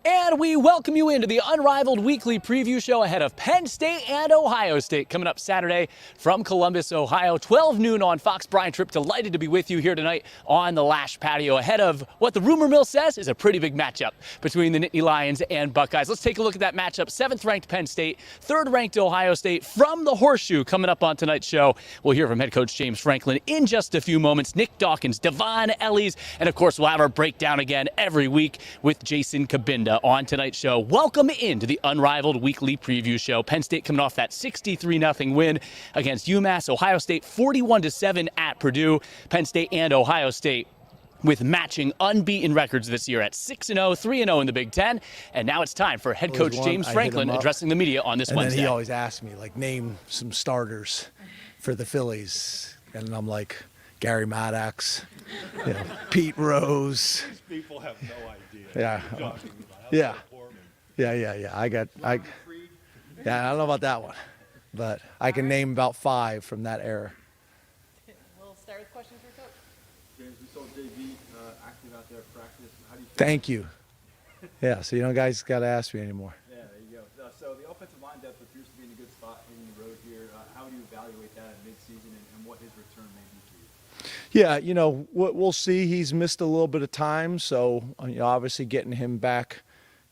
And we welcome you into the Unrivaled weekly preview show ahead of Penn State and Ohio State coming up Saturday from Columbus, Ohio, 12 noon on Fox. Brian Tripp, delighted to be with you here tonight on the Lasch patio ahead of what the rumor mill says is a pretty big matchup between the Nittany Lions and Buckeyes. Let's take a look at that matchup. 7th-ranked Penn State, 3rd-ranked Ohio State from the Horseshoe coming up on tonight's show. We'll hear from head coach James Franklin in just a few moments. Nick Dawkins, Devon Ellies, and of course we'll have our breakdown again every week with Jason Cabinda on tonight's show. Welcome into the Unrivaled weekly preview show. Penn State coming off that 63-0 win against UMass. Ohio State 41-7 at Purdue. Penn State and Ohio State with matching unbeaten records this year at 6-0, 3-0 in the Big Ten. And now it's time for head coach James Franklin addressing the media on this Wednesday. And then he always asks me, like, name some starters for the Phillies. And I'm like, Gary Maddox, Pete Rose. These people have no idea. Yeah. Yeah. I don't know about that one, but I can name about 5 from that era. We'll start with questions for Coach. James, we saw JV active out there practice. How do you feel? Thank you. Yeah, so you don't guys got to ask me anymore. Yeah, there you go. So the offensive line depth appears to be in a good spot hitting the road here. How do you evaluate that in midseason and what his return may be for you? Yeah, we'll see. He's missed a little bit of time, so obviously getting him back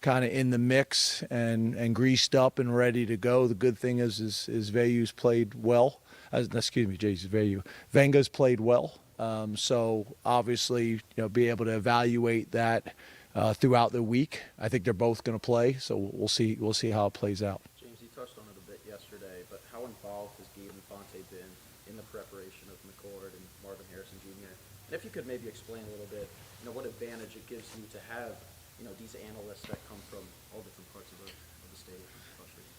kind of in the mix and greased up and ready to go. The good thing is Vayu's played well. Venga's played well. So obviously, be able to evaluate that throughout the week. I think they're both going to play, so we'll see how it plays out. James, you touched on it a bit yesterday, but how involved has Gabe and Fonte been in the preparation of McCord and Marvin Harrison Jr.? And if you could maybe explain a little bit, what advantage it gives you to have these analysts that come from all different parts of the state.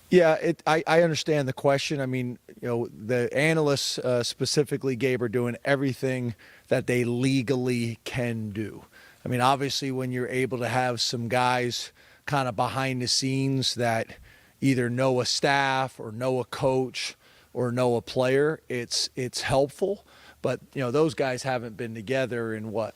Yeah, I understand the question. I mean, the analysts, specifically Gabe, are doing everything that they legally can do. I mean, obviously, when you're able to have some guys kind of behind the scenes that either know a staff or know a coach or know a player, it's helpful. But, those guys haven't been together in 4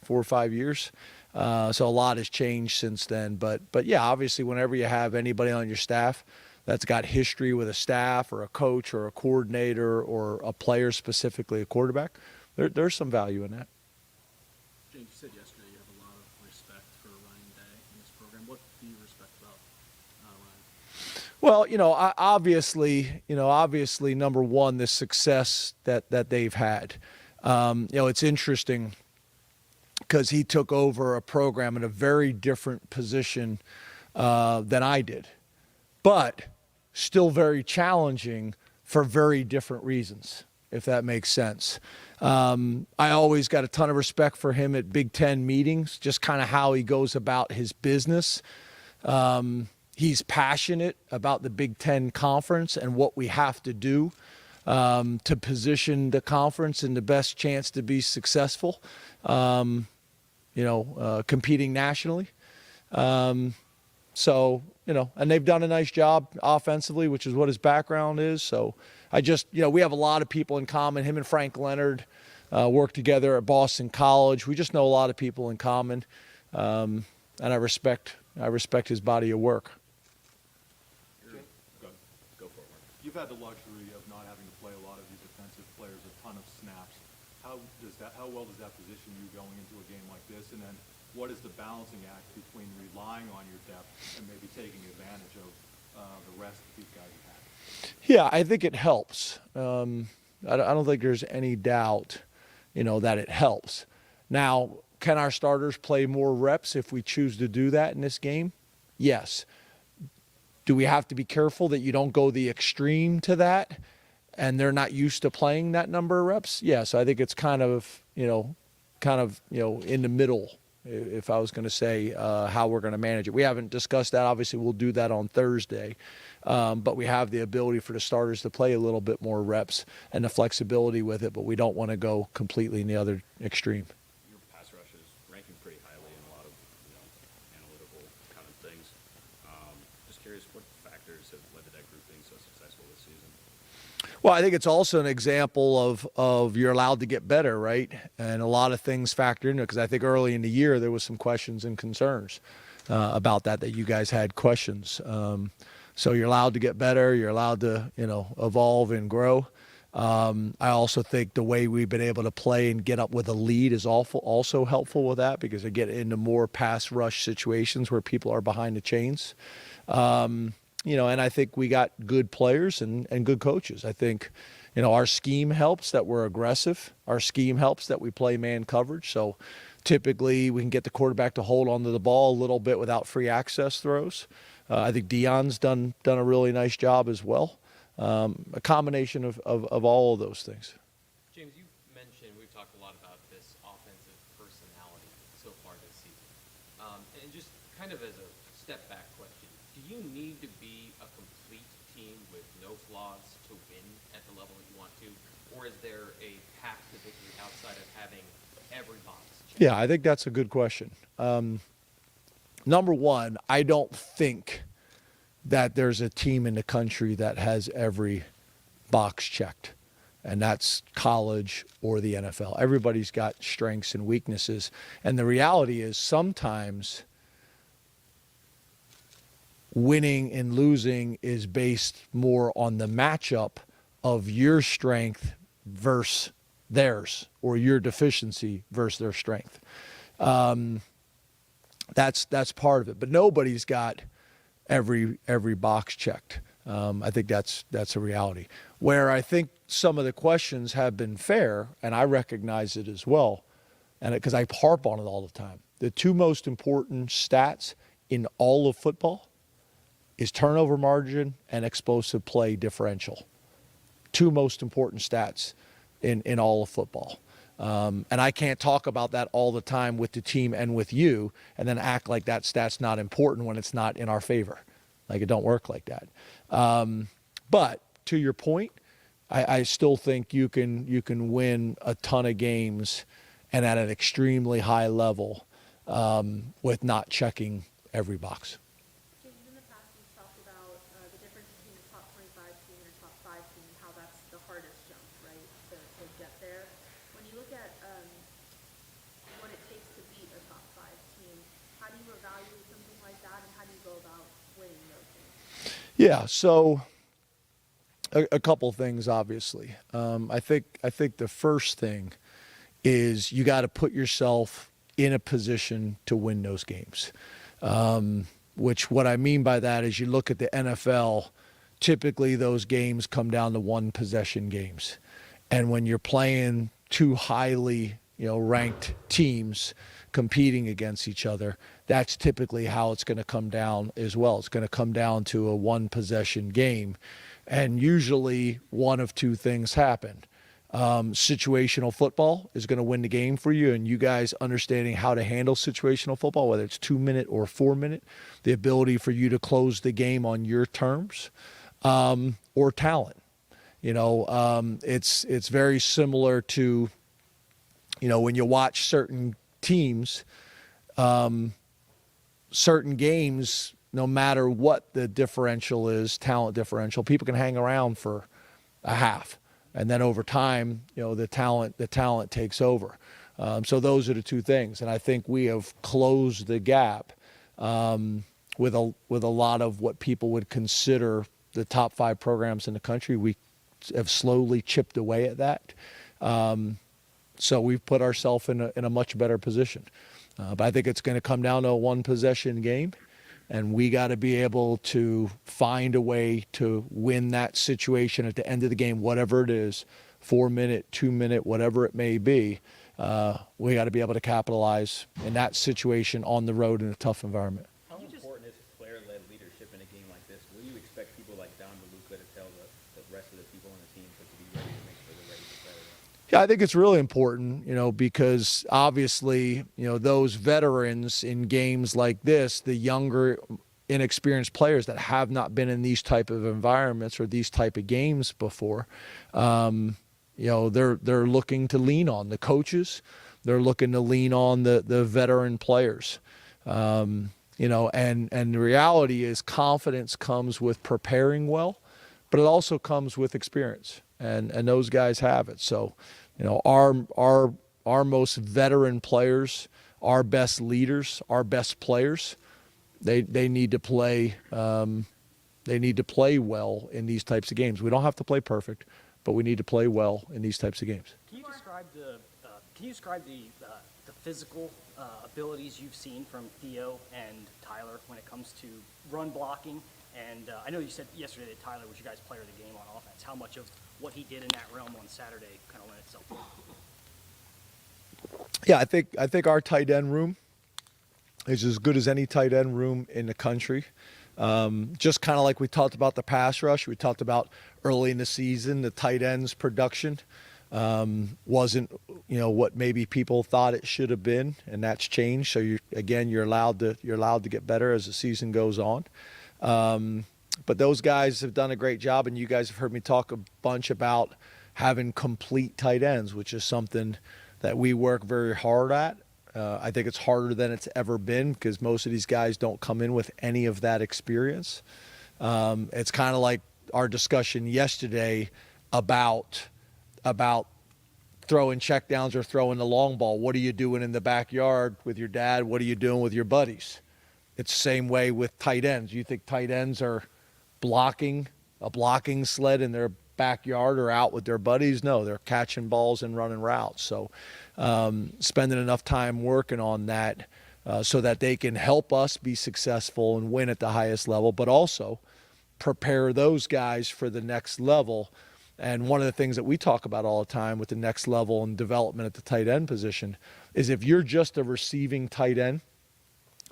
or 5 years. So a lot has changed since then. But yeah, obviously, whenever you have anybody on your staff that's got history with a staff or a coach or a coordinator or a player, specifically a quarterback, there's some value in that. James, you said yesterday you have a lot of respect for Ryan Day in this program. What do you respect about Ryan? Well, obviously, number one, the success that they've had. It's interesting because he took over a program in a very different position than I did, but still very challenging for very different reasons, if that makes sense. I always got a ton of respect for him at Big Ten meetings, just kind of how he goes about his business. He's passionate about the Big Ten Conference and what we have to do to position the conference in the best chance to be successful, competing nationally. And they've done a nice job offensively, which is what his background is. So we have a lot of people in common. Him and Frank Leonard worked together at Boston College. We just know a lot of people in common. And I respect his body of work. Go for it. You've had the luxury of not having to play a lot of these defensive players a ton of snaps. How well does that position you going into a game like this? And then what is the balancing act between relying on your depth and maybe taking advantage of the rest that these guys have had? Yeah, I think it helps. I don't think there's any doubt, that it helps. Now, can our starters play more reps if we choose to do that in this game? Yes. Do we have to be careful that you don't go the extreme to that and they're not used to playing that number of reps? Yes, I think it's kind of in the middle, if I was going to say how we're going to manage it. We haven't discussed that. Obviously, we'll do that on Thursday. But we have the ability for the starters to play a little bit more reps and the flexibility with it, but we don't want to go completely in the other extreme. Your pass rush is ranking pretty highly in a lot of analytical kind of things. Just curious, what factors have led to that group being so successful this season? Well, I think it's also an example of you're allowed to get better, right? And a lot of things factor into it, because I think early in the year there was some questions and concerns about that you guys had questions. So you're allowed to get better. You're allowed to, evolve and grow. I also think the way we've been able to play and get up with a lead is also helpful with that, because they get into more pass rush situations where people are behind the chains. And I think we got good players and good coaches. I think, our scheme helps that we're aggressive. Our scheme helps that we play man coverage. So typically we can get the quarterback to hold onto the ball a little bit without free access throws. I think Deion's done a really nice job as well. A combination of all of those things. James, you mentioned, we've talked a lot about this offensive personality so far this season. And just kind of as a step back question, do you need to be a complete team with no flaws to win at the level that you want to? Or is there a path to victory outside of having every box checked? Yeah, I think that's a good question. Number one, I don't think that there's a team in the country that has every box checked, and that's college or the NFL. Everybody's got strengths and weaknesses, and the reality is sometimes winning and losing is based more on the matchup of your strength versus theirs, or your deficiency versus their strength. That's part of it, but nobody's got every box checked. I think that's a reality. Where I think some of the questions have been fair, and I recognize it as well, and because I harp on it all the time. The two most important stats in all of football is turnover margin and explosive play differential. Two most important stats in all of football. And I can't talk about that all the time with the team and with you and then act like that stat's not important when it's not in our favor. Like, it don't work like that. But to your point, I still think you can win a ton of games and at an extremely high level with not checking every box. James, in the past, you've talked about the difference between a top 25 team and a top 5 team, and how that's the hardest jump, right, to get there. When you look at what it takes to beat a top 5 team, how do you evaluate something like that, and how do you go about winning those games? Yeah, so a couple things, obviously. I think the first thing is you got to put yourself in a position to win those games. Which what I mean by that is you look at the NFL, typically those games come down to one possession games. And when you're playing two highly, ranked teams competing against each other, that's typically how it's going to come down as well. It's going to come down to a one possession game. And usually one of two things happen. Situational football is going to win the game for you, and you guys understanding how to handle situational football, whether it's 2-minute or 4-minute, the ability for you to close the game on your terms, or talent. It's very similar to, when you watch certain teams, certain games, no matter what the differential is, talent differential, people can hang around for a half. And then over time, the talent takes over. So those are the two things. And I think we have closed the gap with a lot of what people would consider the top 5 programs in the country. We have slowly chipped away at that. So we've put ourselves in a much better position. But I think it's going to come down to a one possession game. And we got to be able to find a way to win that situation at the end of the game, whatever it is, 4-minute, 2-minute, whatever it may be. We got to be able to capitalize in that situation on the road in a tough environment. How important is player-led leadership in a game like this? Will you expect people like Don DeLuca to tell the rest of the people on the team to be ready to make sure they're ready to play? Yeah, I think it's really important, because obviously, those veterans in games like this, the younger, inexperienced players that have not been in these type of environments or these type of games before, they're looking to lean on the coaches. They're looking to lean on the veteran players. And the reality is confidence comes with preparing well, but it also comes with experience. and those guys have it. So, our most veteran players, our best leaders, our best players, they need to play. They need to play well in these types of games. We don't have to play perfect, but we need to play well in these types of games. Can you describe the physical abilities you've seen from Theo and Tyler when it comes to run blocking? And I know you said yesterday that Tyler was your guys' player of the game on offense. How much of what he did in that realm on Saturday kind of lent itself to? Yeah, I think our tight end room is as good as any tight end room in the country. Just kind of like we talked about the pass rush, we talked about early in the season, the tight ends production wasn't, what maybe people thought it should have been, and that's changed. So you're allowed to get better as the season goes on. But those guys have done a great job, and you guys have heard me talk a bunch about having complete tight ends, which is something that we work very hard at. I think it's harder than it's ever been because most of these guys don't come in with any of that experience. It's kind of like our discussion yesterday about throwing checkdowns or throwing the long ball. What are you doing in the backyard with your dad? What are you doing with your buddies? It's the same way with tight ends. You think tight ends are blocking a blocking sled in their backyard or out with their buddies? No, they're catching balls and running routes. So spending enough time working on that so that they can help us be successful and win at the highest level, but also prepare those guys for the next level. And one of the things that we talk about all the time with the next level and development at the tight end position is if you're just a receiving tight end,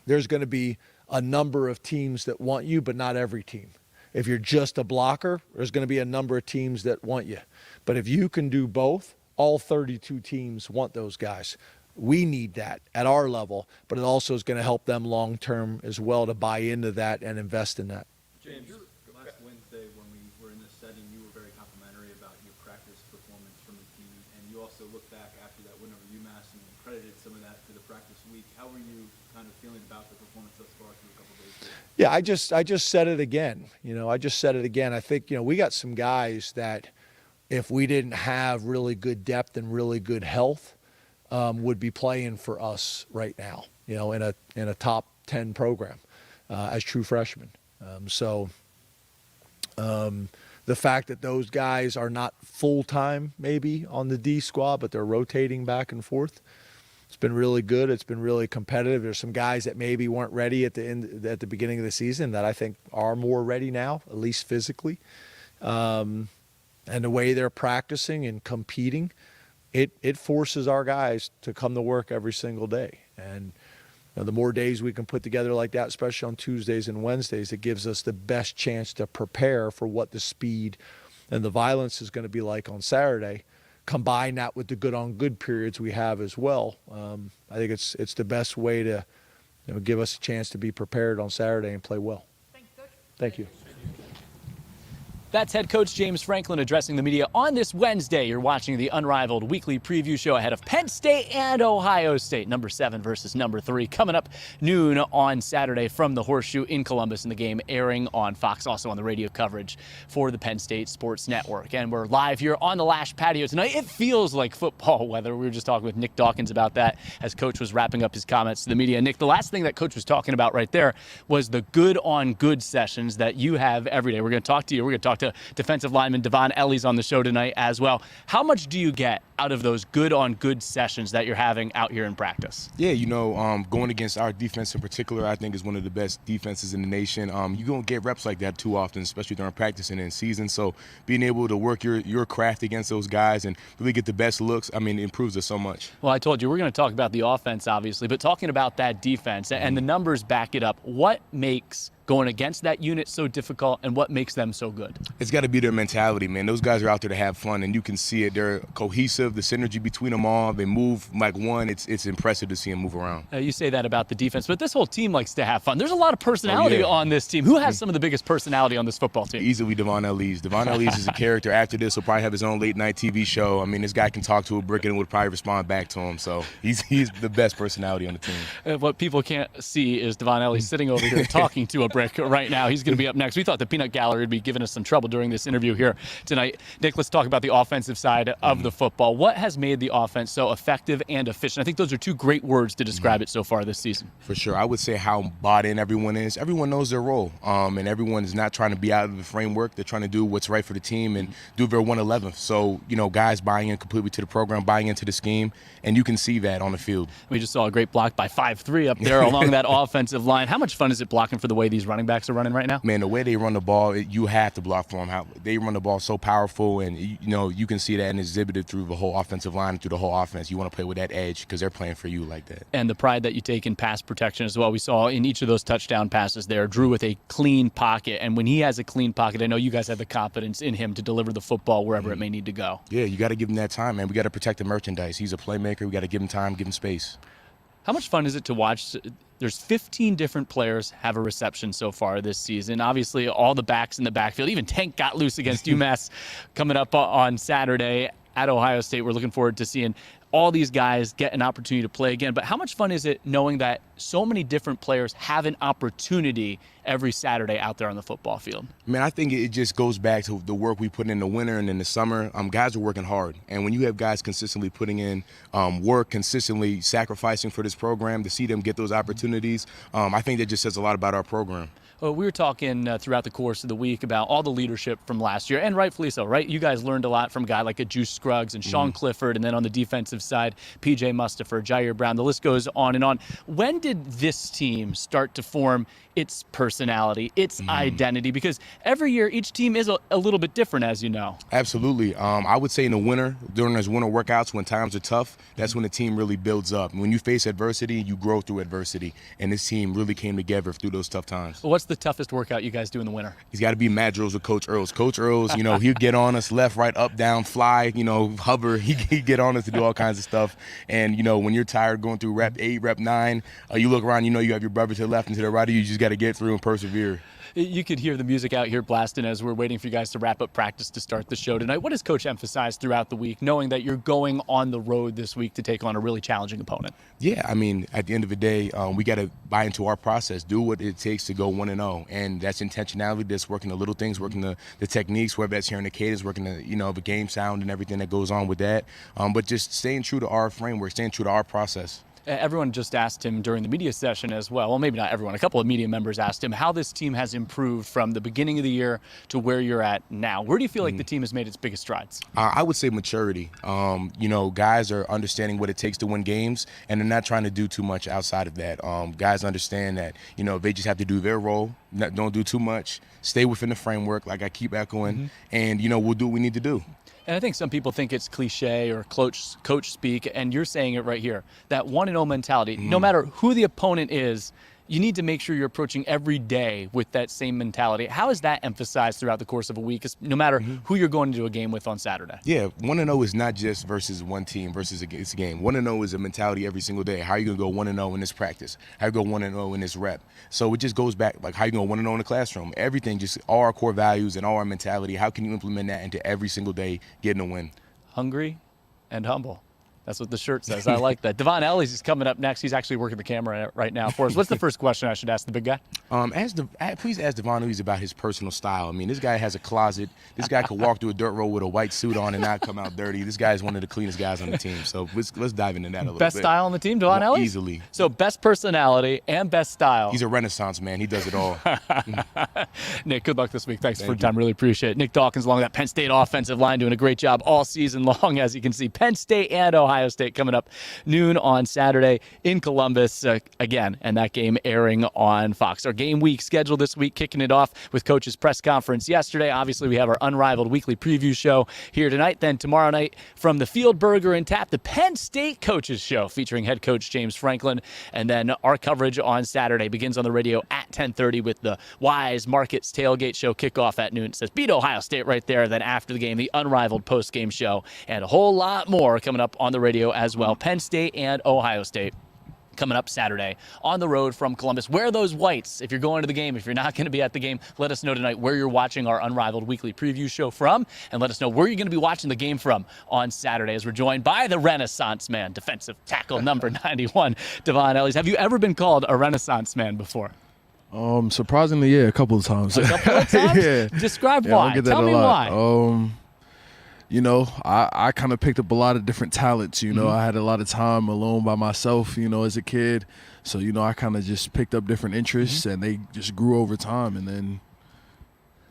there's going to be a number of teams that want you, but not every team. If you're just a blocker, there's going to be a number of teams that want you. But if you can do both, all 32 teams want those guys. We need that at our level, but it also is going to help them long term as well to buy into that and invest in that. James, last Wednesday when we were in this setting, you were very complimentary about your practice performance from the team, and you also looked back after that win over UMass and credited some of that to the practice week. How were you kind of feeling about the performance thus far through a couple of days? Yeah, I just said it again. I think, we got some guys that if we didn't have really good depth and really good health, would be playing for us right now, in a top 10 program as true freshmen. The fact that those guys are not full-time maybe on the D squad, but they're rotating back and forth, it's been really good. It's been really competitive. There's some guys that maybe weren't ready at the beginning of the season that I think are more ready now, at least physically. And the way they're practicing and competing, it forces our guys to come to work every single day. And the more days we can put together like that, especially on Tuesdays and Wednesdays, it gives us the best chance to prepare for what the speed and the violence is going to be like on Saturday. Combine that with the good-on-good periods we have as well. I think it's the best way to give us a chance to be prepared on Saturday and play well. Thank you. That's head coach James Franklin addressing the media on this Wednesday. You're watching the Unrivaled weekly preview show ahead of Penn State and Ohio State, number 7 versus number 3, coming up noon on Saturday from the Horseshoe in Columbus, and the game airing on Fox, also on the radio coverage for the Penn State Sports Network. And we're live here on the Lasch patio tonight. It feels like football weather. We were just talking with Nick Dawkins about that as Coach was wrapping up his comments to the media. Nick, the last thing that Coach was talking about right there was the good-on-good sessions that you have every day. We're going to talk to you. We're going to talk to defensive lineman Ellies on the show tonight as well. How much do you get out of those good-on-good sessions that you're having out here in practice? Yeah, going against our defense in particular, I think is one of the best defenses in the nation. You don't get reps like that too often, especially during practice and in season. So being able to work your craft against those guys and really get the best looks, it improves us so much. Well, I told you we're going to talk about the offense, obviously, but talking about that defense, and the numbers back it up, what makes going against that unit so difficult, and what makes them so good? It's got to be their mentality, man. Those guys are out there to have fun, and you can see it. They're cohesive, the synergy between them all. They move like one. It's impressive to see them move around. You say that about the defense, but this whole team likes to have fun. There's a lot of personality on this team. Who has some of the biggest personality on this football team? Easily Ellies. Ellies is a character. After this, he'll probably have his own late-night TV show. This guy can talk to a brick and would probably respond back to him. So he's the best personality on the team. What people can't see is Ellies sitting over here talking to a brick. brick right now. He's going to be up next. We thought the peanut gallery would be giving us some trouble during this interview here tonight. Nick, let's talk about the offensive side of the football. What has made the offense so effective and efficient? I think those are two great words to describe it so far this season. For sure. I would say how bought in everyone is. Everyone knows their role, and everyone is not trying to be out of the framework. They're trying to do what's right for the team and do their 111th. So, guys buying in completely to the program, buying into the scheme, and you can see that on the field. We just saw a great block by 5'3" up there along that offensive line. How much fun is it blocking for the way these running backs are running right now? Man, the way they run the ball, you have to block for them. How they run the ball so powerful, and you can see that and exhibited through the whole offensive line and through the whole offense. You want to play with that edge because they're playing for you like that. And the pride that you take in pass protection as well. We saw in each of those touchdown passes there, Drew with a clean pocket. And when he has a clean pocket, I know you guys have the confidence in him to deliver the football wherever it may need to go. Yeah, you got to give him that time, man. We got to protect the merchandise. He's a playmaker. We got to give him time, give him space. How much fun is it to watch? There's 15 different players have a reception so far this season. Obviously, all the backs in the backfield. Even Tank got loose against UMass coming up on Saturday at Ohio State. We're looking forward to seeing all these guys get an opportunity to play again. But how much fun is it knowing that so many different players have an opportunity every Saturday out there on the football field? Man, I think it just goes back to the work we put in the winter and in the summer. Guys are working hard. And when you have guys consistently putting in work, consistently sacrificing for this program, to see them get those opportunities, I think that just says a lot about our program. Well, we were talking throughout the course of the week about all the leadership from last year, and rightfully so, right? You guys learned a lot from a guy like a Juice Scruggs and Sean Clifford, and then on the defensive side, P.J. Mustipher, Jair Brown. The list goes on and on. When did this team start to form its personality, its identity? Because every year, each team is a little bit different, as you know. Absolutely. I would say in the winter, during those winter workouts, when times are tough, that's when the team really builds up. When you face adversity, you grow through adversity, and this team really came together through those tough times. What's the toughest workout you guys do in the winter? He's got to be mad drills with Coach Earls. Coach Earls, he'll get on us left, right, up, down, fly, hover. He'd get on us to do all kinds of stuff. And, when you're tired going through rep 8, rep 9, you look around, you have your brother to the left and to the right of you. You just got to get through and persevere. You could hear the music out here blasting as we're waiting for you guys to wrap up practice to start the show tonight. What does Coach emphasize throughout the week, knowing that you're going on the road this week to take on a really challenging opponent? Yeah, at the end of the day, we got to buy into our process, do what it takes to go 1-0. And that's intentionality, that's working the little things, working the techniques, whether that's hearing the cadence, working the game sound and everything that goes on with that. But just staying true to our framework, staying true to our process. Everyone just asked him during the media session as well. Well, maybe not everyone. A couple of media members asked him how this team has improved from the beginning of the year to where you're at now. Where do you feel like the team has made its biggest strides? I would say maturity. Guys are understanding what it takes to win games, and they're not trying to do too much outside of that. Guys understand that, they just have to do their role, don't do too much, stay within the framework, like I keep echoing, and, we'll do what we need to do. And I think some people think it's cliche or coach speak, and you're saying it right here. That 1-0 mentality, no matter who the opponent is, you need to make sure you're approaching every day with that same mentality. How is that emphasized throughout the course of a week, no matter who you're going to do a game with on Saturday? Yeah, 1-0 is not just versus one team versus it's a game. 1-0 is a mentality every single day. How are you going to go 1-0 in this practice? How you go 1-0 in this rep? So it just goes back, like how you going 1-0 in the classroom. Everything, just all our core values and all our mentality, how can you implement that into every single day, getting a win? Hungry and humble. That's what the shirt says. I like that. Devon Ellies is coming up next. He's actually working the camera right now for us. What's the first question I should ask the big guy? Please ask Devon Ellies about his personal style. This guy has a closet. This guy could walk through a dirt road with a white suit on and not come out dirty. This guy is one of the cleanest guys on the team. So let's dive into that a little bit. Best style on the team, Devon Ellies? Easily. So best personality and best style. He's a renaissance man. He does it all. Nick, good luck this week. Thanks for your time. Really appreciate it. Nick Dawkins along that Penn State offensive line doing a great job all season long, as you can see. Penn State and Ohio State coming up noon on Saturday in Columbus again, and that game airing on Fox. Our game week schedule this week, kicking it off with Coach's press conference yesterday. Obviously, we have our Unrivaled weekly preview show here tonight. Then tomorrow night from the Field Burger and Tap, the Penn State Coaches Show featuring head coach James Franklin. And then our coverage on Saturday begins on the radio at 10:30 with the Wise Markets Tailgate Show kickoff at noon. It says beat Ohio State right there. Then after the game, the Unrivaled post-game show, and a whole lot more coming up on the radio as well. Penn State and Ohio State coming up Saturday on the road from Columbus. Wear those whites if you're going to the game. If you're not going to be at the game, let us know tonight where you're watching our Unrivaled weekly preview show from, and let us know where you're going to be watching the game from on Saturday, as we're joined by the Renaissance man, defensive tackle number 91, Devon Ellies. Have you ever been called a Renaissance man before? Surprisingly, yeah, a couple of times. A couple of times? Yeah. Describe Yeah, I why. get that Tell a me lot. why. You know, I kind of picked up a lot of different talents. You know, I had a lot of time alone by myself, you know, as a kid. So, you know, I kind of just picked up different interests and they just grew over time. And then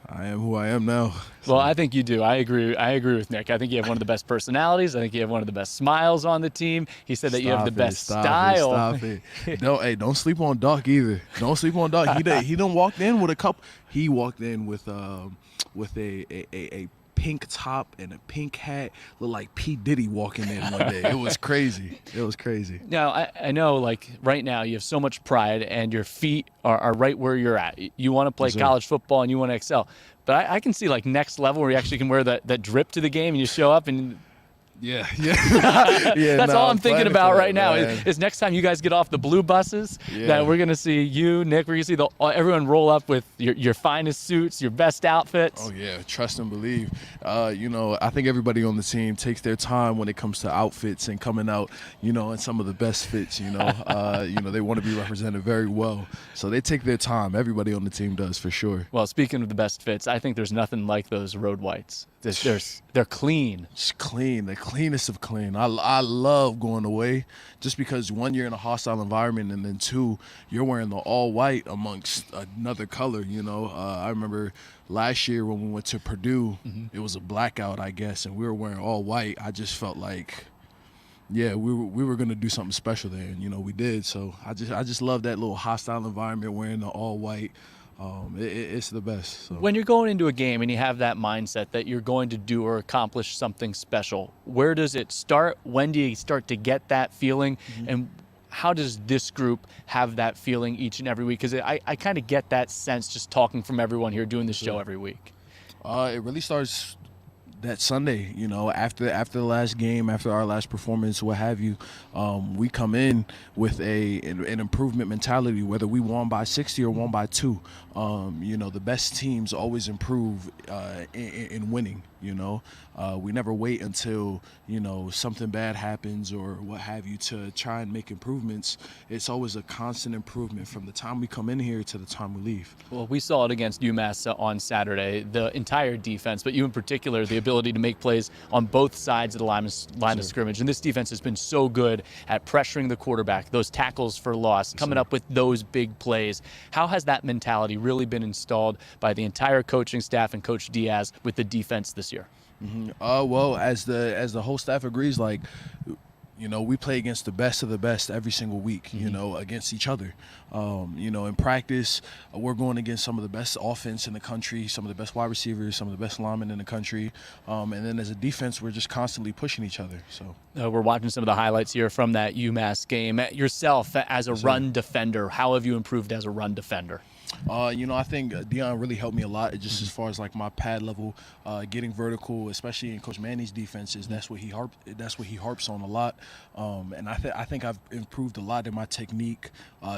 I am who I am now. Well, I think you do. I agree with Nick. I think you have one of the best personalities. I think you have one of the best smiles on the team. He said that you have the best style. Stop it. Don't sleep on Doc either. Don't sleep on Doc. He done walked in with a couple. He walked in with a pink top and a pink hat. Looked like P. Diddy walking in one day. It was crazy. It was crazy. Now, I know, like, right now you have so much pride and your feet are right where you're at. You want to play college football and you want to excel. But I can see, like, next level where you actually can wear that drip to the game and you show up and Yeah. that's all I'm thinking about right now man. is next time you guys get off the blue buses that we're going to see you, Nick, we're going to see everyone roll up with your finest suits, your best outfits. Oh, yeah. Trust and believe. You know, I think everybody on the team takes their time when it comes to outfits and coming out, you know, in some of the best fits, you know. You know, they want to be represented very well. So they take their time. Everybody on the team does, for sure. Well, speaking of the best fits, I think there's nothing like those road whites. They're clean. It's clean, the cleanest of clean. I love going away just because, one, you're in a hostile environment, and then two, you're wearing the all white amongst another color, you know. I remember last year when we went to Purdue, it was a blackout, I guess, and we were wearing all white. I just felt like, yeah, we were gonna do something special there, and you know we did. So I just love that little hostile environment, wearing the all white. It's the best. So. When you're going into a game and you have that mindset that you're going to do or accomplish something special, where does it start? When do you start to get that feeling? And how does this group have that feeling each and every week? Because I kind of get that sense just talking from everyone here doing this show every week. It really starts that Sunday, you know, after the last game, after our last performance, what have you. We come in with an improvement mentality, whether we won by 60 or won by 2. You know, the best teams always improve in winning, you know. We never wait until, you know, something bad happens or what have you to try and make improvements. It's always a constant improvement from the time we come in here to the time we leave. Well, we saw it against UMass on Saturday, the entire defense, but you in particular, the ability to make plays on both sides of the line of scrimmage. And this defense has been so good at pressuring the quarterback, those tackles for loss, coming up with those big plays. How has that mentality really been installed by the entire coaching staff and Coach Diaz with the defense this year? Well, as the whole staff agrees, like, you know, we play against the best of the best every single week, you know, against each other. You know, in practice, we're going against some of the best offense in the country, some of the best wide receivers, some of the best linemen in the country. And then as a defense, we're just constantly pushing each other. So we're watching some of the highlights here from that UMass game. Yourself, as a run defender, how have you improved as a run defender? You know, I think Deion really helped me a lot, just as far as like my pad level, getting vertical, especially in Coach Manny's defenses. That's what he harps on a lot. And I think I've improved a lot in my technique,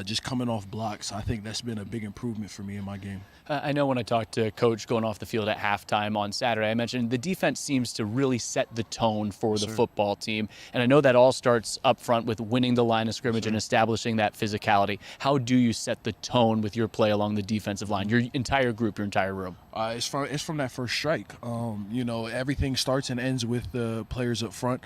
just coming off blocks. I think that's been a big improvement for me in my game. I know when I talked to Coach going off the field at halftime on Saturday, I mentioned the defense seems to really set the tone for the football team. And I know that all starts up front with winning the line of scrimmage and establishing that physicality. How do you set the tone with your play along the defensive line, your entire group, your entire room? It's from that first strike. You know, everything starts and ends with the players up front.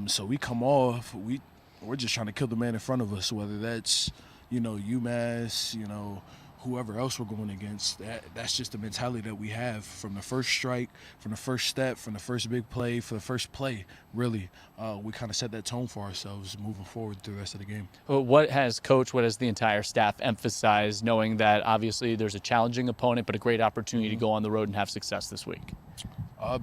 So we come off, we're just trying to kill the man in front of us, whether that's, you know, UMass, you know, whoever else we're going against. That's just the mentality that we have from the first strike, from the first step, from the first big play, for the first play, really. We kind of set that tone for ourselves moving forward through the rest of the game. Well, what has the entire staff emphasized, knowing that obviously there's a challenging opponent, but a great opportunity to go on the road and have success this week?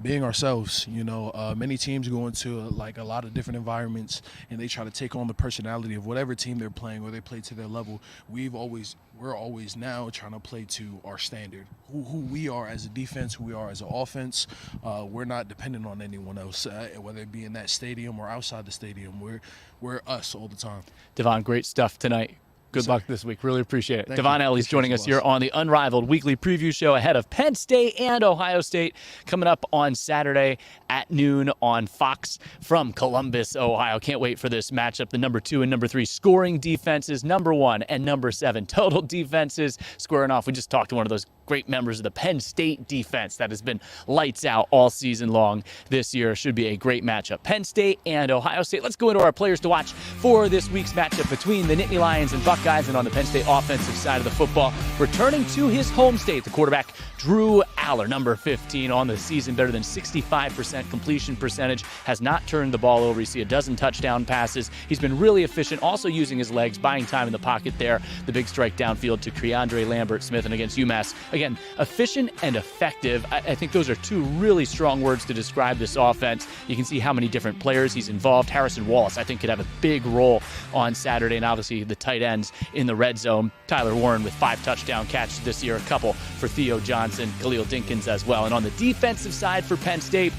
Being ourselves, you know. Many teams go into like a lot of different environments and they try to take on the personality of whatever team they're playing or they play to their level. We're always now trying to play to our standard, who we are as a defense, who we are as an offense. We're not dependent on anyone else, whether it be in that stadium or outside the stadium. We're us all the time. Devon, great stuff tonight. Good luck this week. Really appreciate it. Thank Devon you. Ellies joining Appreciate us you, here boss. on the Unrivaled Weekly Preview Show ahead of Penn State and Ohio State coming up on Saturday at noon on Fox from Columbus, Ohio. Can't wait for this matchup. The number 2 and number 3 scoring defenses, number 1 and number 7 total defenses squaring off. We just talked to one of those great members of the Penn State defense that has been lights out all season long this year. Should be a great matchup. Penn State and Ohio State. Let's go into our players to watch for this week's matchup between the Nittany Lions and Buckeyes. And on the Penn State offensive side of the football, returning to his home state, the quarterback Drew Aller, number 15 on the season, better than 65% completion percentage, has not turned the ball over. You see a dozen touchdown passes. He's been really efficient, also using his legs, buying time in the pocket there. The big strike downfield to Keandre Lambert-Smith, and against UMass, again, efficient and effective. I think those are two really strong words to describe this offense. You can see how many different players he's involved. Harrison Wallace, I think, could have a big role on Saturday, and obviously the tight ends in the red zone. Tyler Warren with 5 touchdown catches this year, a couple for Theo Johnson, Khalil Dinkins as well. And on the defensive side for Penn State,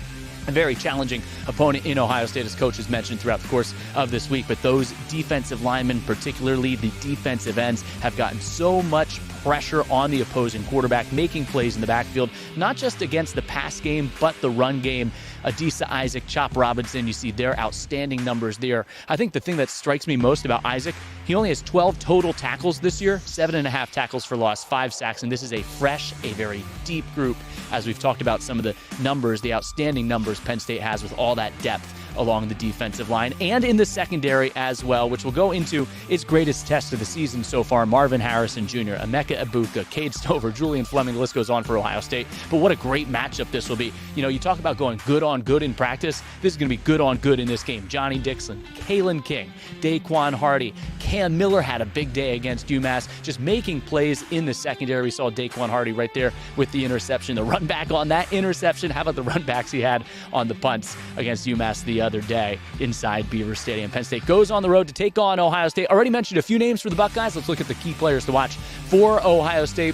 a very challenging opponent in Ohio State, as coach has mentioned throughout the course of this week. But those defensive linemen, particularly the defensive ends, have gotten so much pressure on the opposing quarterback, making plays in the backfield, not just against the pass game, but the run game. Adisa Isaac, Chop Robinson, you see their outstanding numbers there. I think the thing that strikes me most about Isaac, he only has 12 total tackles this year, 7.5 tackles for loss, 5 sacks, and this is a fresh, a very deep group. As we've talked about some of the numbers, the outstanding numbers Penn State has with all that depth along the defensive line and in the secondary as well, which will go into its greatest test of the season so far. Marvin Harrison Jr., Emeka Ibuka, Cade Stover, Julian Fleming, the list goes on for Ohio State. But what a great matchup this will be. You know, you talk about going good on good in practice. This is going to be good on good in this game. Johnny Dixon, Kalen King, Daquan Hardy, Cam Miller had a big day against UMass, just making plays in the secondary. We saw Daquan Hardy right there with the interception, the run back on that interception. How about the run backs he had on the punts against UMass the other day inside Beaver Stadium? Penn State goes on the road to take on Ohio State. Already mentioned a few names for the Buckeyes. Let's look at the key players to watch for Ohio State.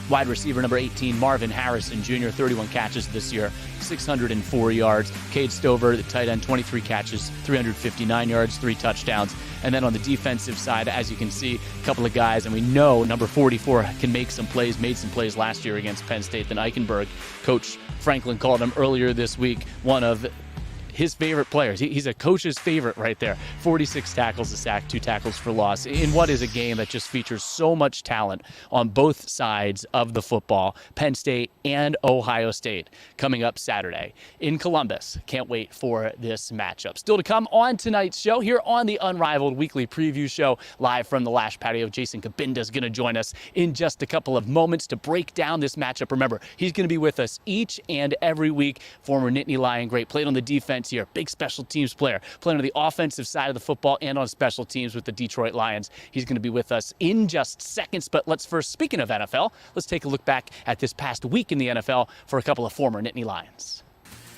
Wide receiver number 18, Marvin Harrison Jr., 31 catches this year, 604 yards. Cade Stover, the tight end, 23 catches, 359 yards, 3 touchdowns. And then on the defensive side, as you can see, a couple of guys, and we know number 44 can make some plays, made some plays last year against Penn State than Eichenberg. Coach Franklin called him earlier this week one of his favorite players. He's a coach's favorite right there. 46 tackles, a sack, 2 tackles for loss in what is a game that just features so much talent on both sides of the football. Penn State and Ohio State coming up Saturday in Columbus. Can't wait for this matchup. Still to come on tonight's show here on the Unrivaled Weekly Preview Show, live from the Lasch patio. Jason Cabinda is going to join us in just a couple of moments to break down this matchup. Remember, he's going to be with us each and every week. Former Nittany Lion great, played on the defense here, big special teams player, playing on the offensive side of the football and on special teams with the Detroit Lions. He's going to be with us in just seconds, but let's first, speaking of NFL, let's take a look back at this past week in the NFL for a couple of former Nittany Lions.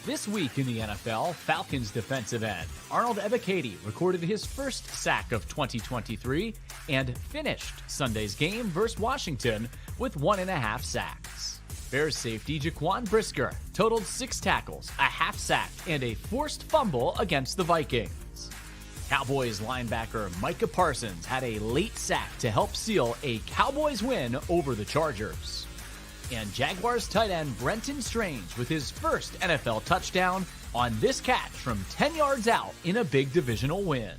This week in the NFL, Falcons defensive end Arnold Ebiketie recorded his first sack of 2023 and finished Sunday's game versus Washington with 1.5 sacks. Bears safety Jaquan Brisker totaled 6 tackles, a half sack, and a forced fumble against the Vikings. Cowboys linebacker Micah Parsons had a late sack to help seal a Cowboys win over the Chargers. And Jaguars tight end Brenton Strange with his first NFL touchdown on this catch from 10 yards out in a big divisional win.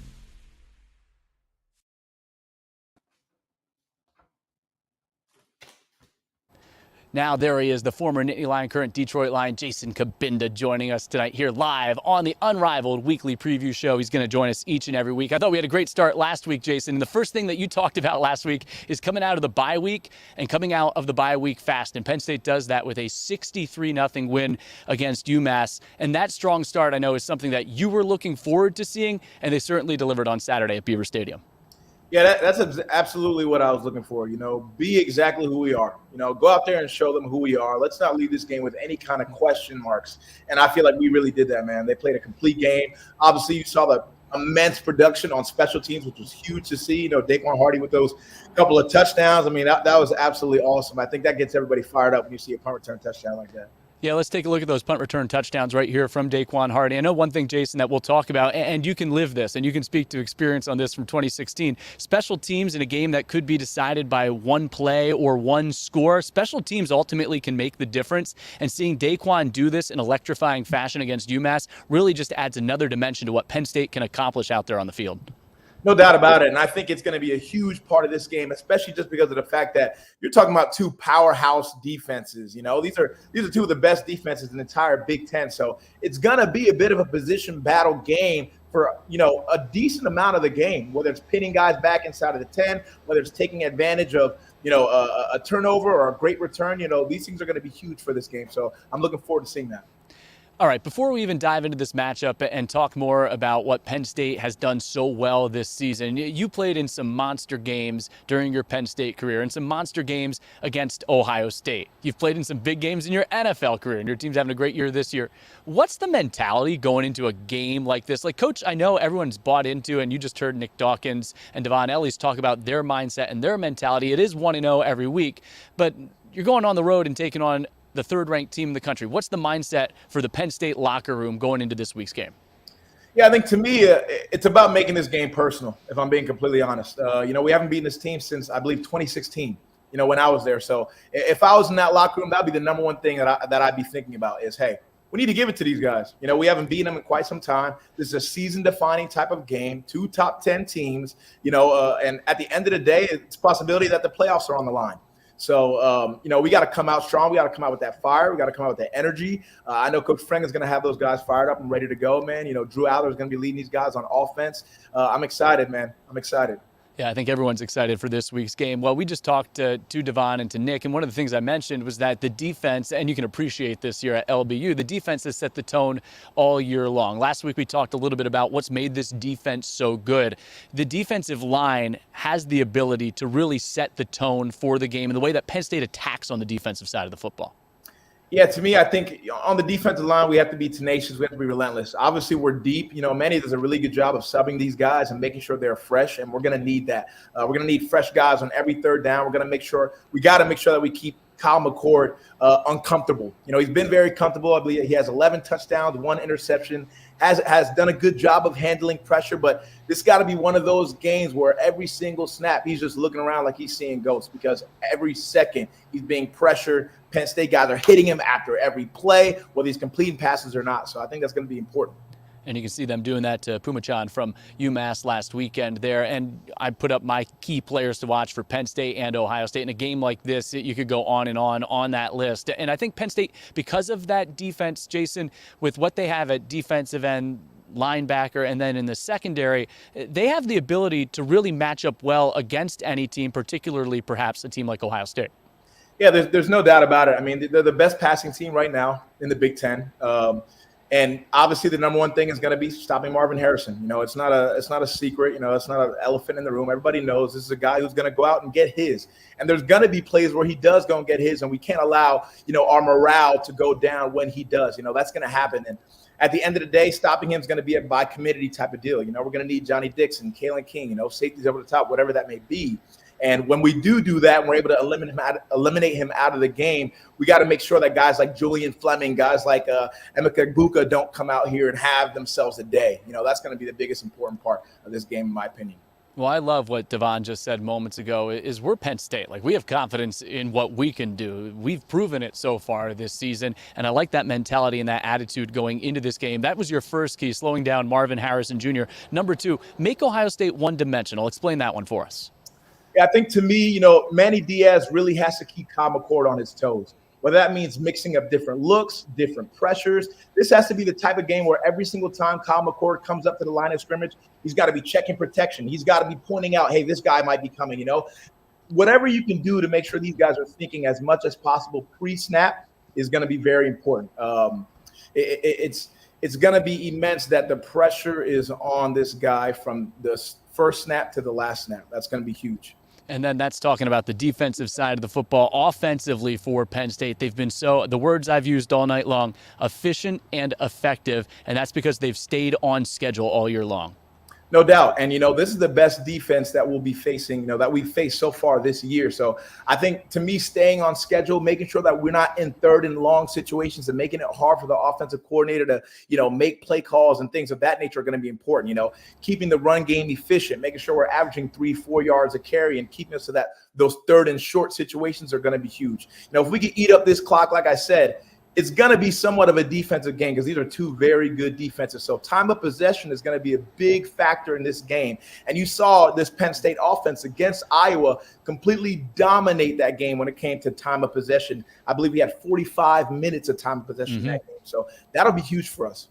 Now there he is, the former Nittany Lion, current Detroit Lion, Jason Cabinda, joining us tonight here live on the Unrivaled Weekly Preview Show. He's going to join us each and every week. I thought we had a great start last week, Jason. And the first thing that you talked about last week is coming out of the bye week and coming out of the bye week fast. And Penn State does that with a 63-0 win against UMass. And that strong start, I know, is something that you were looking forward to seeing, and they certainly delivered on Saturday at Beaver Stadium. Yeah, that's absolutely what I was looking for. You know, be exactly who we are. You know, go out there and show them who we are. Let's not leave this game with any kind of question marks. And I feel like we really did that, man. They played a complete game. Obviously, you saw the immense production on special teams, which was huge to see. You know, Daquan Hardy with those couple of touchdowns. I mean, that was absolutely awesome. I think that gets everybody fired up when you see a punt return touchdown like that. Yeah, let's take a look at those punt return touchdowns right here from Daquan Hardy. I know one thing, Jason, that we'll talk about, and you can live this, and you can speak to experience on this from 2016. Special teams in a game that could be decided by one play or one score, special teams ultimately can make the difference. And seeing Daquan do this in electrifying fashion against UMass really just adds another dimension to what Penn State can accomplish out there on the field. No doubt about it. And I think it's going to be a huge part of this game, especially just because of the fact that you're talking about two powerhouse defenses. These are two of the best defenses in the entire Big Ten. So it's going to be a bit of a position battle game for, a decent amount of the game, whether it's pinning guys back inside of the 10, whether it's taking advantage of, a turnover or a great return. These things are going to be huge for this game. So I'm looking forward to seeing that. All right, before we even dive into this matchup and talk more about what Penn State has done so well this season, you played in some monster games during your Penn State career and some monster games against Ohio State. You've played in some big games in your NFL career, and your team's having a great year this year. What's the mentality going into a game like this? Like, Coach, I know everyone's bought into, and you just heard Nick Dawkins and Devon Ellies talk about their mindset and their mentality. It is 1-0 every week, but you're going on the road and taking on the third-ranked team in the country. What's the mindset for the Penn State locker room going into this week's game? Yeah, I think to me, it's about making this game personal, if I'm being completely honest. We haven't beaten this team since, I believe, 2016, when I was there. So if I was in that locker room, that would be the number one thing that I'd be thinking about is, hey, we need to give it to these guys. We haven't beaten them in quite some time. This is a season-defining type of game, two top 10 teams, and at the end of the day, it's a possibility that the playoffs are on the line. So, we got to come out strong. We got to come out with that fire. We got to come out with that energy. I know Coach Frank is going to have those guys fired up and ready to go, man. Drew Aller is going to be leading these guys on offense. I'm excited, man. I'm excited. Yeah, I think everyone's excited for this week's game. Well, we just talked to Devon and to Nick, and one of the things I mentioned was that the defense, and you can appreciate this here at LBU, the defense has set the tone all year long. Last week we talked a little bit about what's made this defense so good. The defensive line has the ability to really set the tone for the game and the way that Penn State attacks on the defensive side of the football. Yeah, to me, I think on the defensive line, we have to be tenacious. We have to be relentless. Obviously, we're deep. Manny does a really good job of subbing these guys and making sure they're fresh, and we're going to need that. We're going to need fresh guys on every third down. We got to make sure that we keep Kyle McCord uncomfortable. He's been very comfortable. I believe he has 11 touchdowns, 1 interception, has done a good job of handling pressure, but this got to be one of those games where every single snap he's just looking around like he's seeing ghosts, because every second he's being pressured. Penn State guys are hitting him after every play, whether he's completing passes or not. So I think that's going to be important. And you can see them doing that to Pumachan from UMass last weekend there. And I put up my key players to watch for Penn State and Ohio State. In a game like this, you could go on and on that list. And I think Penn State, because of that defense, Jason, with what they have at defensive end, linebacker, and then in the secondary, they have the ability to really match up well against any team, particularly perhaps a team like Ohio State. Yeah, there's no doubt about it. I mean, they're the best passing team right now in the Big Ten. And obviously the number one thing is going to be stopping Marvin Harrison. It's not a secret. It's not an elephant in the room. Everybody knows this is a guy who's going to go out and get his. And there's going to be plays where he does go and get his, and we can't allow, our morale to go down when he does. That's going to happen. And at the end of the day, stopping him is going to be a by committee type of deal. We're going to need Johnny Dixon, Kalen King, safeties over the top, whatever that may be. And when we do that, and we're able to eliminate him out of the game, we got to make sure that guys like Julian Fleming, guys like Emeka Egbuka don't come out here and have themselves a day. That's going to be the biggest important part of this game, in my opinion. Well, I love what Devon just said moments ago, is we're Penn State. Like, we have confidence in what we can do. We've proven it so far this season, and I like that mentality and that attitude going into this game. That was your first key, slowing down Marvin Harrison Jr. Number 2, make Ohio State one-dimensional. Explain that one for us. Yeah, I think to me, Manny Diaz really has to keep Kyle McCord on his toes. Whether that means mixing up different looks, different pressures. This has to be the type of game where every single time Kyle McCord comes up to the line of scrimmage, he's got to be checking protection. He's got to be pointing out, hey, this guy might be coming, Whatever you can do to make sure these guys are thinking as much as possible pre-snap is going to be very important. It's going to be immense that the pressure is on this guy from the first snap to the last snap. That's going to be huge. And then that's talking about the defensive side of the football. Offensively for Penn State, they've been the words I've used all night long, efficient and effective, and that's because they've stayed on schedule all year long. No doubt. And, this is the best defense that we'll be facing, that we've faced so far this year. So I think, to me, staying on schedule, making sure that we're not in third and long situations and making it hard for the offensive coordinator to, make play calls and things of that nature are going to be important. Keeping the run game efficient, making sure we're averaging 3-4 yards a carry and keeping us to those third and short situations are going to be huge. If we can eat up this clock, like I said, it's going to be somewhat of a defensive game because these are two very good defenses. So time of possession is going to be a big factor in this game. And you saw this Penn State offense against Iowa completely dominate that game when it came to time of possession. I believe we had 45 minutes of time of possession in that game. So that'll be huge for us.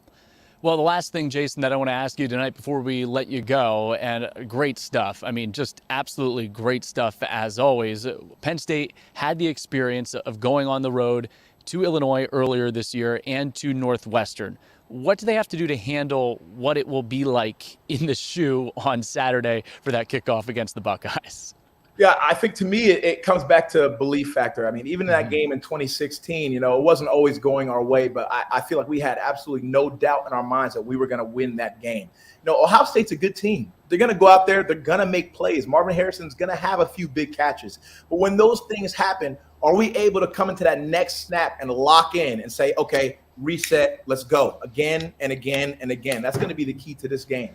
Well, the last thing, Jason, that I want to ask you tonight before we let you go, and great stuff. I mean, just absolutely great stuff as always. Penn State had the experience of going on the road to Illinois earlier this year and to Northwestern. What do they have to do to handle what it will be like in the shoe on Saturday for that kickoff against the Buckeyes? Yeah, I think to me, it comes back to belief factor. I mean, even in that game in 2016, it wasn't always going our way, but I feel like we had absolutely no doubt in our minds that we were going to win that game. Ohio State's a good team. They're going to go out there. They're going to make plays. Marvin Harrison's going to have a few big catches. But when those things happen, are we able to come into that next snap and lock in and say, okay, reset, let's go again and again and again? That's going to be the key to this game.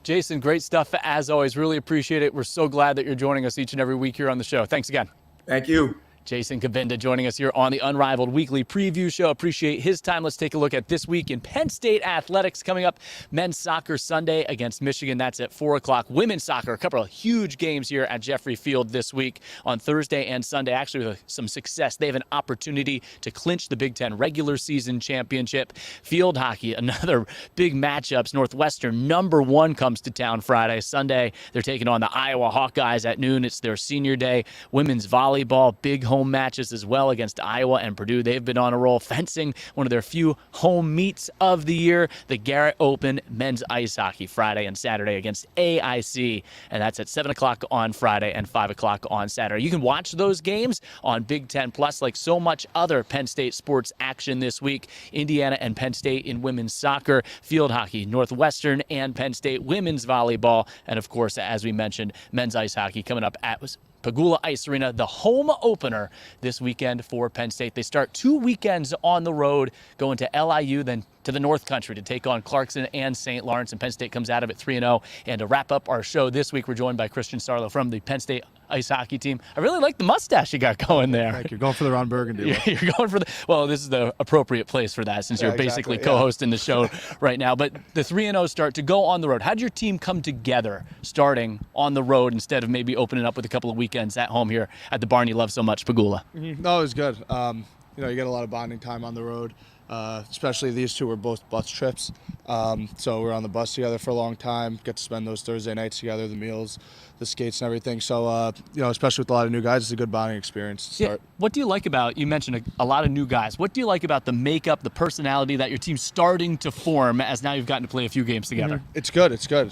Jason, great stuff as always. Really appreciate it. We're so glad that you're joining us each and every week here on the show. Thanks again. Thank you. Jason Cabinda joining us here on the Unrivaled Weekly Preview Show. Appreciate his time. Let's take a look at this week in Penn State athletics. Coming up, men's soccer Sunday against Michigan. That's at 4 o'clock. Women's soccer, a couple of huge games here at Jeffrey Field this week on Thursday and Sunday. Actually, with some success, they have an opportunity to clinch the Big Ten regular season championship. Field hockey, another big matchups. Northwestern, #1, comes to town Friday. Sunday, they're taking on the Iowa Hawkeyes at noon. It's their senior day. Women's volleyball, big home matches as well against Iowa and Purdue. They've been on a roll. Fencing, one of their few home meets of the year. The Garrett Open men's ice hockey Friday and Saturday against AIC, and that's at 7 o'clock on Friday and 5 o'clock on Saturday. You can watch those games on Big Ten Plus, like so much other Penn State sports action this week. Indiana and Penn State in women's soccer, field hockey, Northwestern and Penn State women's volleyball, and of course, as we mentioned, men's ice hockey coming up at Pagula Ice Arena, the home opener this weekend for Penn State. They start 2 weekends on the road, going to LIU, then to the North Country to take on Clarkson and St. Lawrence, and Penn State comes out of it 3-0. And to wrap up our show this week, we're joined by Christian Sarlo from the Penn State ice hockey team. I really like the mustache you got going there. Thank you. Going for the Ron Burgundy. You're going for the, well, this is the appropriate place for that since you're basically co-hosting the show right now. But the 3-0 start to go on the road. How did your team come together starting on the road instead of maybe opening up with a couple of weekends at home here at the barn you love so much, Pagula? No, it was good. You get a lot of bonding time on the road. Especially these two were both bus trips. So we were on the bus together for a long time, get to spend those Thursday nights together, the meals, the skates and everything. So, especially with a lot of new guys, it's a good bonding experience to start. Yeah. What do you like about, you mentioned a lot of new guys. What do you like about the makeup, the personality that your team's starting to form as now you've gotten to play a few games together? Mm-hmm. It's good. It's good.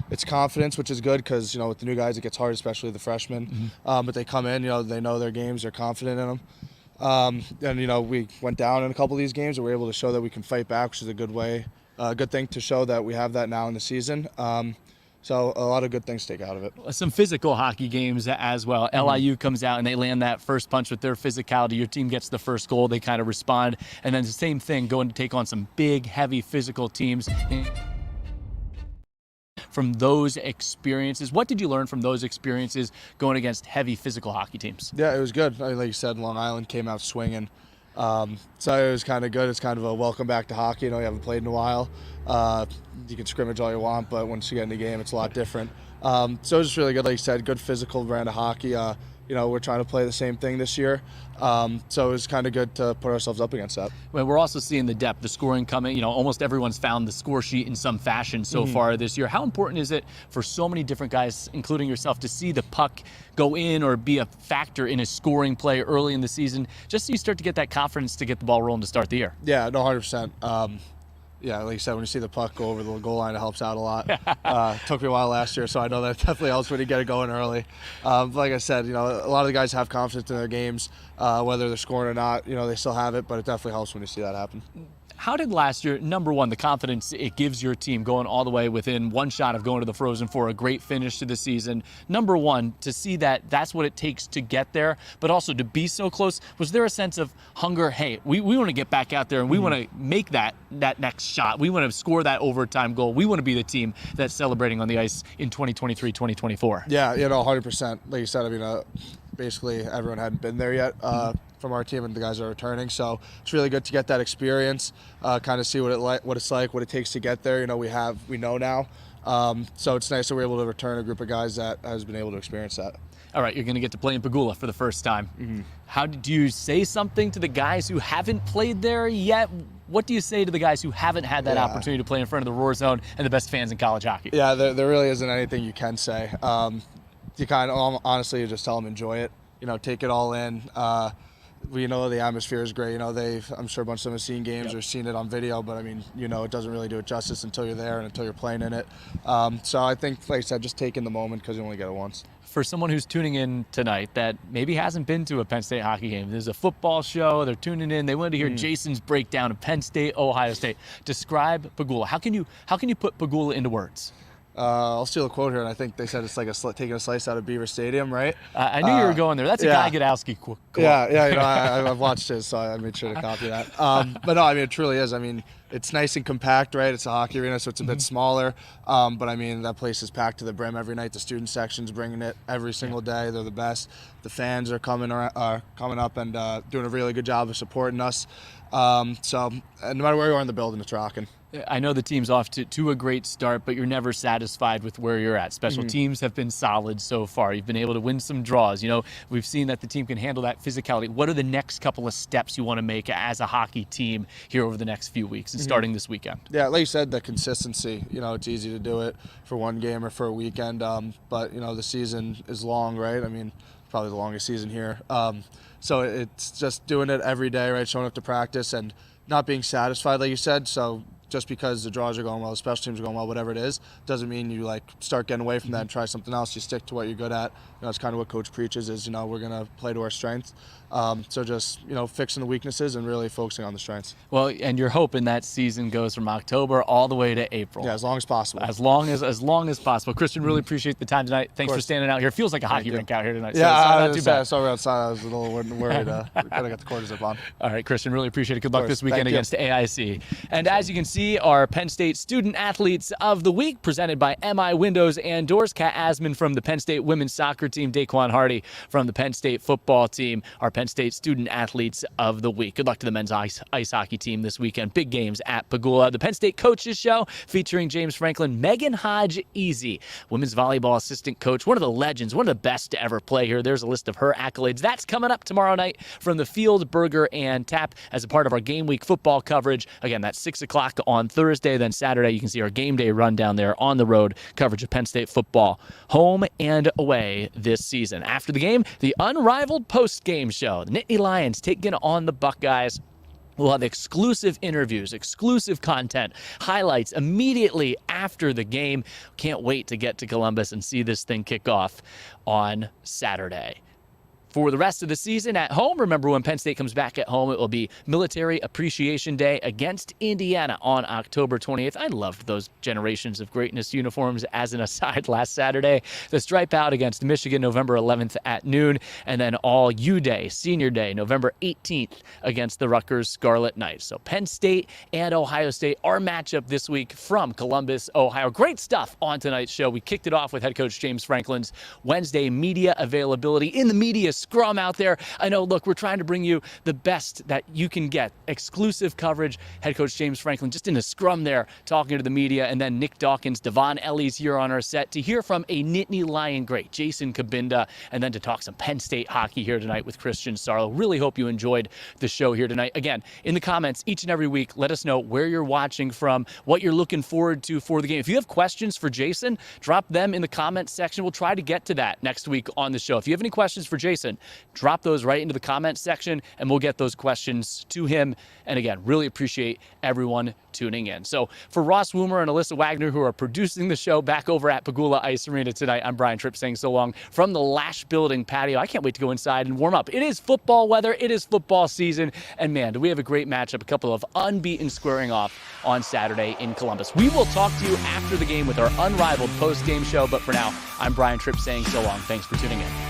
It's confidence, which is good because, with the new guys, it gets hard, especially the freshmen. Mm-hmm. But they come in, they know their games, they're confident in them. And we went down in a couple of these games and we were able to show that we can fight back, which is a good thing to show that we have that now in the season. So a lot of good things to take out of it. Some physical hockey games as well. LIU comes out and they land that first punch with their physicality. Your team gets the first goal. They kind of respond. And then the same thing, going to take on some big, heavy physical teams. From those experiences, what did you learn from those experiences going against heavy physical hockey teams? Yeah, it was good. Like you said, Long Island came out swinging. So it was kind of good. It's kind of a welcome back to hockey. You haven't played in a while. You can scrimmage all you want, but once you get in the game, it's a lot different. So it was just really good. Like you said, good physical brand of hockey. We're trying to play the same thing this year. So it was kind of good to put ourselves up against that. Well, we're also seeing the depth, the scoring coming. Almost everyone's found the score sheet in some fashion so far this year. How important is it for so many different guys, including yourself, to see the puck go in or be a factor in a scoring play early in the season, just so you start to get that confidence to get the ball rolling to start the year? Yeah, no, 100%. Yeah, like you said, when you see the puck go over the goal line, it helps out a lot. Took me a while last year, so I know that definitely helps when you get it going early. Like I said, a lot of the guys have confidence in their games, whether they're scoring or not. They still have it, but it definitely helps when you see that happen. How did last year, number one, the confidence it gives your team going all the way within one shot of going to the Frozen Four, a great finish to the season? Number one, to see that that's what it takes to get there, but also to be so close. Was there a sense of hunger? Hey, we want to get back out there and we want to make that next shot. We want to score that overtime goal. We want to be the team that's celebrating on the ice in 2023, 2024. Yeah, 100%. Like you said, I mean, basically everyone hadn't been there yet from our team, and the guys are returning. So it's really good to get that experience, kind of see what it's like, what it takes to get there. We know now. So it's nice that we're able to return a group of guys that has been able to experience that. All right, you're going to get to play in Pagula for the first time. How did you say something to the guys who haven't played there yet? What do you say to the guys who haven't had that opportunity to play in front of the Roar Zone and the best fans in college hockey? Yeah, there really isn't anything you can say. You kind of honestly just tell them enjoy it. Take it all in. We know the atmosphere is great. I'm sure a bunch of them have seen games or seen it on video, but I mean, it doesn't really do it justice until you're there and until you're playing in it. So I think, like I said, just take in the moment because you only get it once. For someone who's tuning in tonight that maybe hasn't been to a Penn State hockey game, there's a football show, they're tuning in, they wanted to hear Jason's breakdown of Penn State, Ohio State. Describe Pagula. How can you put Pagula into words? I'll steal a quote here, and I think they said it's like taking a slice out of Beaver Stadium, right? I knew you were going there. That's a Guy Gadowski quote. Yeah, I've watched his, so I made sure to copy that. But no, I mean, it truly is. I mean, it's nice and compact, right? It's a hockey arena, so it's a bit smaller. But I mean, that place is packed to the brim every night. The student section's bringing it every single day. They're the best. The fans are coming up and doing a really good job of supporting us. So no matter where you are in the building, it's rocking. I know the team's off to a great start, but you're never satisfied with where you're at. Special teams have been solid so far. You've been able to win some draws. We've seen that the team can handle that physicality. What are the next couple of steps you want to make as a hockey team here over the next few weeks and starting this weekend? Yeah, like you said, the consistency. It's easy to do it for one game or for a weekend, but the season is long, right? I mean, probably the longest season here. So it's just doing it every day, right? Showing up to practice and not being satisfied, like you said. So just because the draws are going well, the special teams are going well, whatever it is, doesn't mean you start getting away from that and try something else. You stick to what you're good at. It's kind of what Coach preaches is, we're going to play to our strengths. So just, fixing the weaknesses and really focusing on the strengths. Well, and you're hoping that season goes from October all the way to April. Yeah, as long as possible. As long as possible. Christian, really appreciate the time tonight. Thanks for standing out here. It feels like a hockey rink out here tonight. Yeah, so not too bad. I saw we outside. I was a little worried. We could have got the quarters up on. All right, Christian, really appreciate it. Good luck this weekend against AIC. And as you can see, our Penn State Student Athletes of the Week presented by MI Windows and Doors. Kat Asman from the Penn State women's soccer team, Daquan Hardy from the Penn State football team, our Penn State Student Athletes of the Week. Good luck to the men's ice hockey team this weekend. Big games at Pagula. The Penn State Coaches Show featuring James Franklin, Megan Hodge-Easy, women's volleyball assistant coach, one of the legends, one of the best to ever play here. There's a list of her accolades. That's coming up tomorrow night from the Field, Burger, and Tap as a part of our game week football coverage. Again, that's 6 o'clock on Thursday. Then Saturday, you can see our game day rundown there on the road coverage of Penn State football, home and away this season. After the game, the Unrivaled post-game show. The Nittany Lions taking on the Buckeyes. We'll have exclusive interviews, exclusive content, highlights immediately after the game. Can't wait to get to Columbus and see this thing kick off on Saturday. For the rest of the season at home, remember when Penn State comes back at home, it will be Military Appreciation Day against Indiana on October 28th. I loved those Generations of Greatness uniforms as an aside last Saturday. The Stripe Out against Michigan, November 11th at noon, and then All U Day, Senior Day, November 18th against the Rutgers Scarlet Knights. So Penn State and Ohio State, our matchup this week from Columbus, Ohio. Great stuff on tonight's show. We kicked it off with head coach James Franklin's Wednesday media availability in the media scrum out there. I know, look, we're trying to bring you the best that you can get. Exclusive coverage. Head coach James Franklin just in a scrum there talking to the media, and then Nick Dawkins, Devon Ellies here on our set to hear from a Nittany Lion great, Jason Cabinda, and then to talk some Penn State hockey here tonight with Christian Sarlo. Really hope you enjoyed the show here tonight. Again, in the comments each and every week, let us know where you're watching from, what you're looking forward to for the game. If you have questions for Jason, drop them in the comments section. We'll try to get to that next week on the show. If you have any questions for Jason, listen, drop those right into the comments section, and we'll get those questions to him. And again, really appreciate everyone tuning in. So for Ross Woomer and Alyssa Wagner, who are producing the show back over at Pagula Ice Arena tonight, I'm Brian Tripp saying so long from the Lasch Building patio. I can't wait to go inside and warm up. It is football weather. It is football season. And man, do we have a great matchup, a couple of unbeaten squaring off on Saturday in Columbus. We will talk to you after the game with our Unrivaled post-game show. But for now, I'm Brian Tripp saying so long. Thanks for tuning in.